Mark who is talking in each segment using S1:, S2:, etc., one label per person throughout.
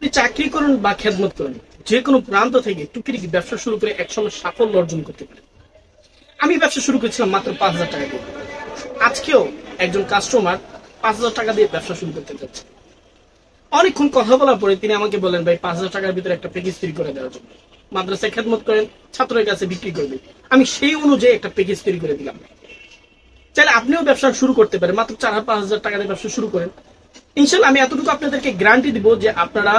S1: আপনি চাকরি করুন বা খেদমত করেন, যে কোনো প্রান্ত থেকে টুকিটাকি ব্যবসা শুরু করে একসময় সাফল্য অর্জন করতে পারেন। আমি ব্যবসা শুরু করেছিলাম মাত্র 5,000 টাকা দিয়ে। আজকেও একজন কাস্টমার 5,000 টাকা দিয়ে ব্যবসা শুরু করতে যাচ্ছে। অনেকক্ষণ কথা বলার পরে তিনি আমাকে বলেন, ভাই 5,000 টাকার ভিতরে একটা প্যাকেজ তৈরি করে দেওয়ার জন্য। মাদ্রাসায় খেদমত করেন, ছাত্রের কাছে বিক্রি করবে। আমি সেই অনুযায়ী একটা প্যাকেজ তৈরি করে দিলাম। চাইলে আপনিও ব্যবসা শুরু করতে পারেন, মাত্র 4,000-5,000 টাকা দিয়ে ব্যবসা শুরু করেন। ইনশাল্লাহ আমি এতটুকু আপনাদেরকে গ্যারান্টি দিব যে আপনারা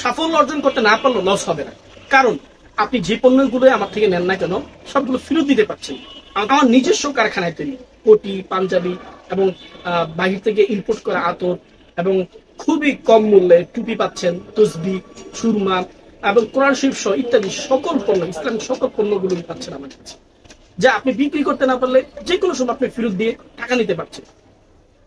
S1: সাফল্য অর্জন করতে না পারলেও লস হবে না। কারণ আপনি যে পণ্যগুলো আমার থেকে নেন না কেন, সবগুলো ফেরত দিতে পারছেন। আমার নিজস্ব কারখানায় তৈরি কোটি, পাঞ্জাবি এবং বাহির থেকে ইম্পোর্ট করা আতর এবং খুবই কম মূল্যে টুপি পাচ্ছেন, তসবি, সুরমা এবং কোরআন শরীফ সহ ইত্যাদি সকল পণ্য, ইসলামিক সকল পণ্যগুলো পাচ্ছেন আমার কাছে, যা আপনি বিক্রি করতে না পারলে যে কোনো সময় আপনি ফেরত দিয়ে টাকা নিতে পারছেন।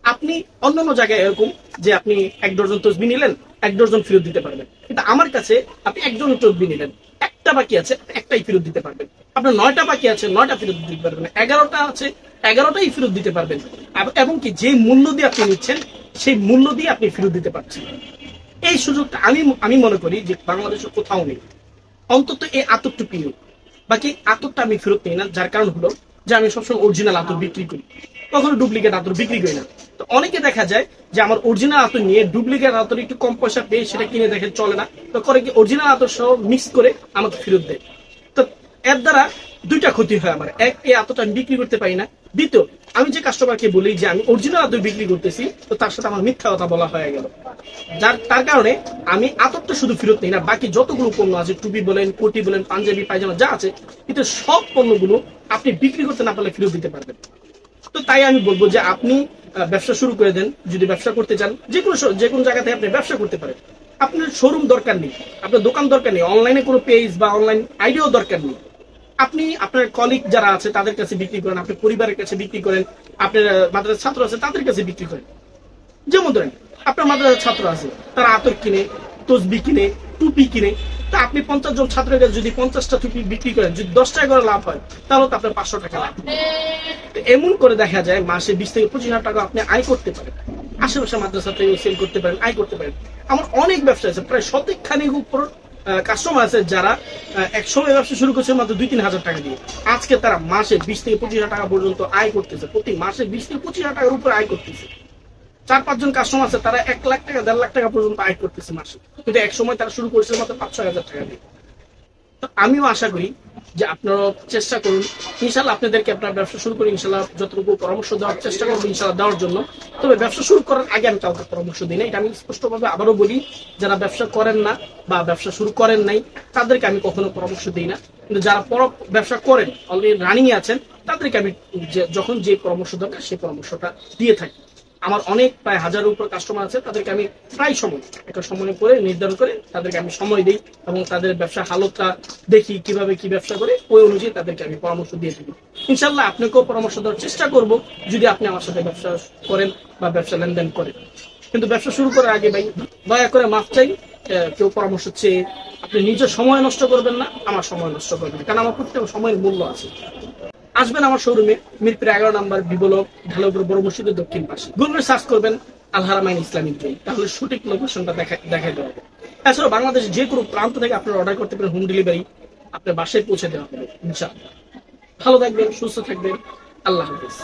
S1: আপনি অন্যান্য জায়গায় এরকম যে আপনি 1 ডজন তসবি নিলেন, 1 ডজন ফেরত দিতে পারবেন, কিন্তু আমার কাছে আপনি 1 ডজন তসবি নিলেন, একটা বাকি আছে, একটাই ফেরত দিতে পারবেন। আপনার 9টা বাকি আছে, 9টা ফেরত দিতে পারবেন। 11টা আছে, 11টাই ফেরত দিতে পারবেন। এবং কি যে মূল্য দিয়ে আপনি নিচ্ছেন সেই মূল্য দিয়ে আপনি ফেরত দিতে পারছেন। এই সুযোগটা আমি মনে করি যে বাংলাদেশের কোথাও নেই, অন্তত এই আতরটুকু নেই। বাকি আতরটা আমি ফেরত নিই না, যার কারণ হলো যে আমি সবসময় অরিজিনাল আতর বিক্রি করি, কখনো ডুপ্লিকেট আতর বিক্রি করি না। তো অনেকে দেখা যায় যে আমার অরিজিনাল আতর নিয়ে ডুপ্লিকেট আতর একটু কম পয়সা পেয়ে সেটা কিনে দেখে চলে না, তো করে কি অরিজিনাল আতর সহ মিক্স করে আমাকে ফেরত দেয়। তো এর দ্বারা দুইটা ক্ষতি হয় আমার। এক, এই আতরটা আমি বিক্রি করতে পারি না। দ্বিতীয়, আমি যে কাস্টমারকে বলি যে আমি অরিজিনাল আতর বিক্রি করতেছি, তো তার সাথে আমার মিথ্যা কথা বলা হয়ে গেল। তার কারণে আমি আতরটা শুধু ফেরত নিই না, বাকি যতগুলো পণ্য আছে, টুপি বলেন, কোটি বলেন, পাঞ্জাবি, পায়জামা যা আছে, কিন্তু সব পণ্যগুলো আপনি বিক্রি করতে না পারলে ফেরত দিতে পারবেন। তো তাই আমি বলবো যে আপনি ব্যবসা শুরু করে দেন। যদি ব্যবসা করতে চান, যে কোনো জায়গা থেকে আপনি ব্যবসা করতে পারেন। আপনার শোরুম দরকার নেই, আপনার দোকান দরকার নেই, অনলাইনে কোনো পেজ বা অনলাইন আইডিও দরকার নেই। আপনি আপনার কলিগ যারা আছে তাদের কাছে বিক্রি করেন, আপনার পরিবারের কাছে বিক্রি করেন, আপনার মাদ্রাসার ছাত্র আছে তাদের কাছে বিক্রি করেন। যেমন ধরেন আপনার মাদ্রাসার ছাত্র আছে, তারা আতর কিনে, তসবি কিনে, টুপি কিনে। তা আপনি 50 জন ছাত্রের কাছে যদি 50টা টুপি বিক্রি করেন, যদি 10 টাকা করে লাভ হয়, তাহলে তো আপনার 500 টাকা লাভ। এমন করে দেখা যায় মাসে 20 থেকে 25,000 টাকা আপনি আয় করতে পারেন। আশেপাশে মাদ্রাসা থেকে সেল করতে পারেন, আয় করতে পারেন। আমার অনেক ব্যবসা আছে, প্রায় 100 উপর কাস্টমার আছে যারা একসময় ব্যবসা শুরু করছে মাত্র 2-3 হাজার টাকা দিয়ে। আজকে তারা মাসে 20 থেকে 25,000 টাকা পর্যন্ত আয় করতেছে, প্রতি মাসে 20 থেকে 25,000 টাকার উপরে আয় করতেছে। 4-5 জন কাস্টমার আছে, তারা 1 লাখ টাকা, 1.5 লাখ টাকা পর্যন্ত আয় করতেছে মাসে, কিন্তু এক সময় তারা শুরু করেছিল মাত্র 5-6 হাজার টাকা দিয়ে। তো আমিও আশা করি যে আপনারা চেষ্টা করুন, ইনশাল্লাহ আপনাদেরকে আপনার ব্যবসা শুরু করে ইনশাল্লাহ যতটুকু পরামর্শ দেওয়ার চেষ্টা করবো ইনশাল্লাহ দেওয়ার জন্য। তবে ব্যবসা শুরু করার আগে আমি কাউকে পরামর্শ দিই না, এটা আমি স্পষ্টভাবে আবারও বলি। যারা ব্যবসা করেন না বা ব্যবসা শুরু করেন নাই তাদেরকে আমি কখনো পরামর্শ দিই না, কিন্তু যারা ব্যবসা করেন, অলরেডি রানিং আছেন, তাদেরকে আমি যখন যে পরামর্শ দরকার সেই পরামর্শটা দিয়ে থাকি। আমার অনেক প্রায় 1000-এর উপর কাস্টমার আছে, তাদেরকে আমি প্রায় সময় একটা সময় করে নির্ধারণ করে তাদেরকে আমি সময় দিই এবং তাদের ব্যবসা হালতটা দেখি কিভাবে কি ব্যবসা করে, ওই অনুযায়ী তাদেরকে আমি পরামর্শ দিয়ে থাকি। ইনশাল্লাহ আপনাকেও পরামর্শ দেওয়ার চেষ্টা করব যদি আপনি আমার সাথে ব্যবসা করেন বা ব্যবসা লেনদেন করেন। কিন্তু ব্যবসা শুরু করার আগে ভাই দয়া করে মাফ চাই, কেউ পরামর্শ চেয়ে আপনি নিজের সময় নষ্ট করবেন না, আমার সময় নষ্ট করবেন না, কারণ আমার প্রত্যেক সময়ের মূল্য আছে। আসবেন আমার শোরুমে, মিরপুর 11 নম্বর বিবলক ঢালাউপুর বড় মসজিদের দক্ষিণ পাশে। গুগলে সার্চ করবেন আল হারামাইন ইসলামিক জোন, তাহলে সঠিক লোকেশনটা দেখাই দেওয়া হবে। এছাড়াও বাংলাদেশের যে কোনো প্রান্ত থেকে আপনারা অর্ডার করতে পারেন, হোম ডেলিভারি আপনার বাসায় পৌঁছে দেওয়া হবে ইনশাআল্লাহ। ভালো থাকবেন, সুস্থ থাকবেন, আল্লাহ হাফেজ।